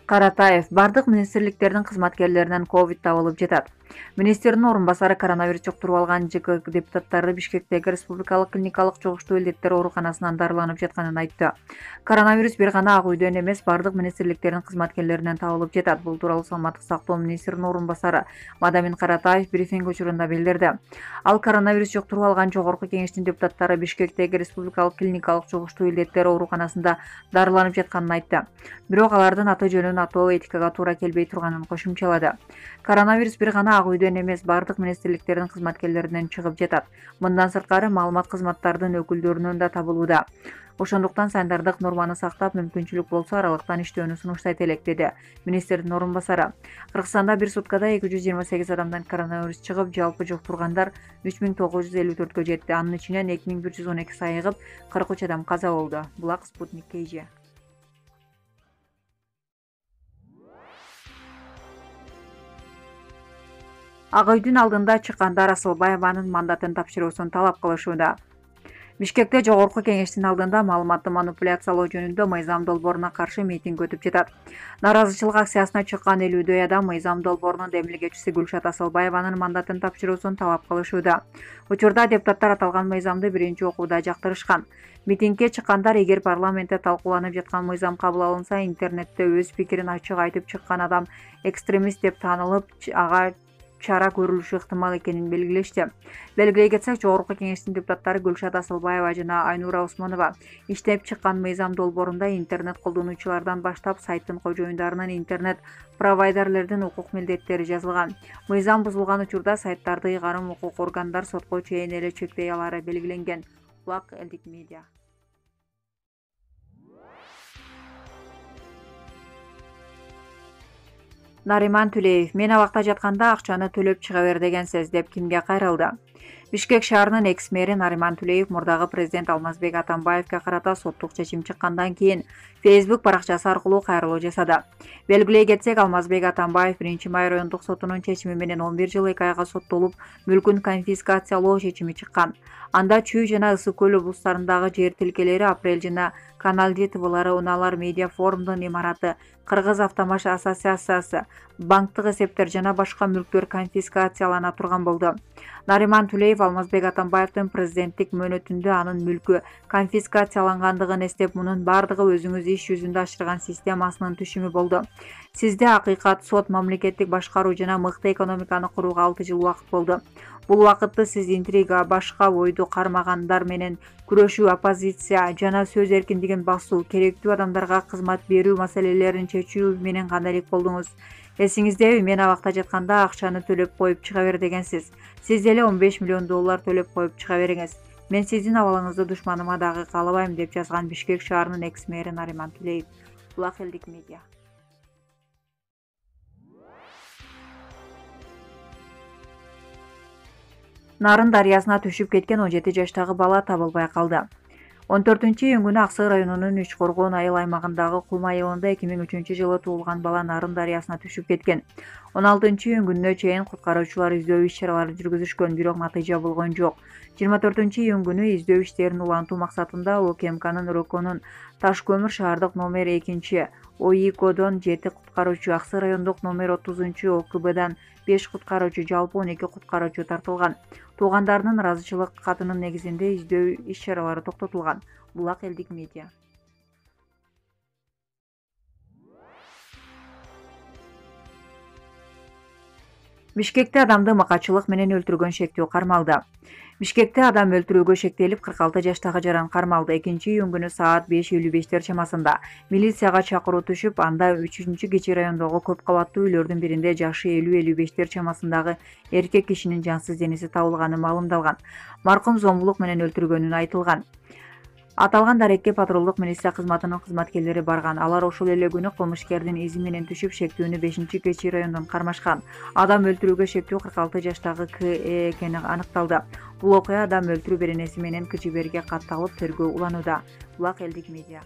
Каратаев бардык министрликтердин кызматкерлеринен ковид табылып жатат. Министрдин орун басары коронавирус жуктуруп алган ЖК депутаттары Бишкектеги республикалык клиникалык жугуштуу илдеттер ооруканасынан дарыланып жатканын айтты. Коронавирус бир гана Ак үйдөн эмес, бардык министрликтердин кызматкерлеринен табылып жатат. Бул тууралуу саламаттык сактоо министринин орун басары Мадамин Каратаев брифинг учурунда билдирди. Ал коронавирус жуктуруп алган жогорку кеңештин депутаттары Бишкектеги республикалык клиникалык жугуштуу илдеттер ооруканасында дарыланып жатканын айтты. Бирок алардын аты жөнүн атоо этикага туура келбей турганын кошумчалады. Коронавирус бир гана Ак үйдөн эмес, бардык министрликтердин кызматкерлеринен чыгып жатат. Мындан сырткары маалымат кызматтардын өкүлдөрүнөн да табылууда. Ошондуктан сандардык норманы сактап, мүмкүнчүлүк болсо аралыктан иштөөнү сунуштайт элек, деди министрдин орун басары. Кыргызстанда бир суткада 228 адамдан коронавирус чыгып, жалпы жуктургандар 3954-кө жетти. Анын ичинен 2112 айыгып, 43 адам каза болду. Булак Спутник KG. Ак үйдүн алдында чыккандар Асылбаеванын мандатын тапшыруусун талап кылышууда. Бишкекте жогорку кеңештин алдында маалыматты манипуляциялоо жөнүндө мыйзам долбооруна каршы митинг өтүп жатат. Нааразычылык акциясына чыккан 50дөй адам мыйзам долбоорунун демилгечиси Гүлшат Асылбаеванын мандатын тапшыруусун талап кылышууда. Учурда депутаттар аталган мыйзамды биринчи окууда жактырышкан. Митингге чыккандар эгер парламентте талкууланып жаткан мыйзам кабыл алынса, интернетте өз пикирин ачык айтып чыккан адам экстремист деп таанылып, ага чара көрүлүшү ыктымал экенин белгилешти. Белгилей кетсек, жогорку кеңештин депутаттары Гүлшат Асылбаева жана Айнура Осмонова иштеп чыккан мыйзам долбоорунда интернет колдонуучулардан баштап сайттын кожоюндарынын интернет провайдерлердин укук милдеттери жазылган. Мыйзам бузулган учурда сайттарды ыйгарым укук органдар сотко чейин эле чектей алары белгиленген. Булак Элдик Медиа. Нариман Түлеев: мен абакта жатканда акчаны төлөп чыга бер дегенсиз, деп кимге кайрылды? Бишкек шаарынын экс-мэри Нариман Түлеев мурдагы президент Алмазбек Атамбаевга карата соттук чечим чыккандан кийин Facebook баракчасы аркылуу кайрылуу жасады. Белгилей кетсек, Алмазбек Атамбаев 1-май райондук сотунун чечими менен 11 жыл 2 айга соттолуп, мүлкүн конфискациялоо чечими чыккан. Анда Чүй жана Ысык көл облустарындагы жер тилкелери, Апрель жана Каналди ТВлары, Унаалар медиа форумдун имараты, Кыргыз автомаш ассоциациясы, банктык эсептер жана башка мүлктөр конфискациялана турган болду. Нариман Түлеев Алмазбек Атамбаевдин президенттик мөөнөтүндө анын мүлкү конфискациялангандыгын эстеп, мунун бардыгы өзүңүз иш жүзүндө ашырган системасынын түшүмү болду. Сизде акыйкат, сот, мамлекеттик башкаруу жана мыкты экономиканы курууга 6 жыл убакыт болду. Бул убакытты сиз интрига, башка ойду кармагандар менен күрөшүү, оппозиция жана сөз эркиндигин басуу, керектүү адамдарга кызмат берүү маселелерин чечүү менен гана элек болдуңуз. Эсиңиздеби, мен абакта жатканда акчаны төлөп коюп чыга бер дегенсиз. Сиз деле $15 миллион төлөп коюп чыга бериңиз. Мен сиздин абалыңызды душманыма дагы каалабайм, деп жазган Бишкек шаарынын экс-мэри Нариман Түлеев. Булак Элдик Медиа. Нарын дарыясына түшүп кеткен 17 жаштагы бала табылбай калды. 14-июнь күнү Ак Сый районунун Үч Коргоон айыл аймагындагы Кулма айылында 2003 жылы туулган бала Нарын дарыясына түшүп кеткен. 16-июнь күнүнө чейин куткаруучулар издөө иш-чаралары жүргүзүшкөн, бирок натыйжа болгон жок. 24-июнь күнү издөө иштерин улантуу максатында ОКМКнын Роконун Таш көмүр шаардык номер 2 ОИКодон 7 куткаруучу, Ак Сый райондук номер 30 ОКБдан 5 куткаруучу, жалпы 12 куткаруучу тартылган. Туугандарынын ыраазычылык катынын негизинде издөө иш-чаралары токтотулган. Булак Элдик Медиа. Бишкекте адамды макачылык менен өлтүргөн шектүү кармалды. Бишкекте адам өлтүрүүгө шектелип 46 жаштагы жаран кармалды. 2-июнь күнү саат 5:55 чамасында милицияга чакыруу түшүп, анда 3-кичи райондогу көп кабаттуу үйлөрдүн биринде жашы 50-55 чамасындагы эркек кишинин жансыз денеси табылганы маалымдалган. Маркум зомбулук менен өлтүргөнүн айтылган. Аталган дарекке патрулдук милиция кызматынын кызматкерлери барган. Алар ошол эле күнү кылмышкердин изи менен түшүп, шектүүнү 5-кичи райондон кармашкан. Адам өлтүрүүгө шектүү 46 жаштагы КЭ экени аныкталды. Бул окуя адам өлтүрүү беренеси менен КЖБрге катталып, тергөө уланууда. Булак Элдик Медиа.